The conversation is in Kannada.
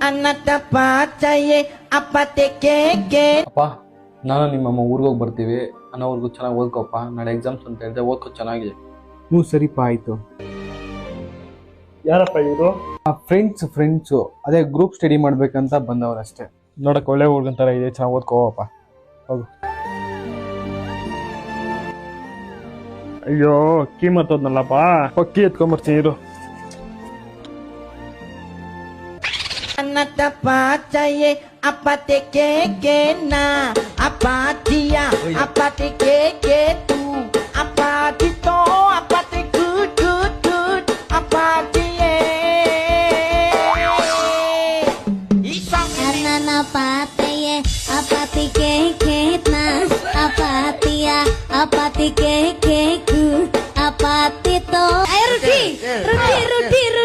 ಅನ್ನದ ಪಾಚಯೇ ಅಪ್ಪತೆ ಕೇಕೆ. ಅಪ್ಪ ನಾನು ನಿಮ್ಮಮ್ಮ ಊರಿಗೆ ಹೋಗಿ ಬರ್ತೀವಿ ಅನ್ನೋವರೆಗೂ ಚೆನ್ನಾಗಿ ಓದ್ಕೋಪ್ಪ. ನಾಳೆ ಎಕ್ಸಾಮ್ಸ್ ಅಂತ ಹೇಳಿದೆ, ಓದ್ಕೋ ಚೆನ್ನಾಗಿದೆ. ಹ್ಞೂ ಸರಿಪ್ಪ ಆಯಿತು. ಯಾರಪ್ಪ ಇವರು? ಫ್ರೆಂಡ್ಸು ಅದೇ ಗ್ರೂಪ್ ಸ್ಟಡಿ ಮಾಡ್ಬೇಕಂತ ಬಂದವರಷ್ಟೇ. ನೋಡಕ್ ಒಳ್ಳೆ ಹುಡುಗಂತರ ಇದೆ, ಚೆನ್ನಾಗಿ ಓದ್ಕೋವಪ್ಪ. ಹೋಗು. ಅಯ್ಯೋ ಕೀ ಮತ್ತೋದ್ನಲ್ಲಪ್ಪ, ಕೀ ಎತ್ಕೊಂಬರ್ತೀನಿ ಇರು. ಅನ್ನದ ಪಾಚಯೇ ಅಪ್ಪತೆ ಕೇಕೆ ನಾ ಅಪಾತಿಯ ಅಪ್ಪತೆ ಕೇಕೆ ತೂ ಅಪಾತಿ ತೋ ಅಪ್ಪತೆ ಗುಡ್ ಗುಡ್ ಗುಡ್ ಅಪಾತಿಯೇ. ಅನ್ನನ ಪಾತೆಯೇ ಅಪಾತಿ ಕೇಕೆ ನಾ ಅಪಾತಿಯ ಅಪಾತಿ ಕೇಕೆ ಕು ಅಪಾತಿ ತೋ ರುಟಿ ರುಟಿ ರುಟಿ ರುಟಿ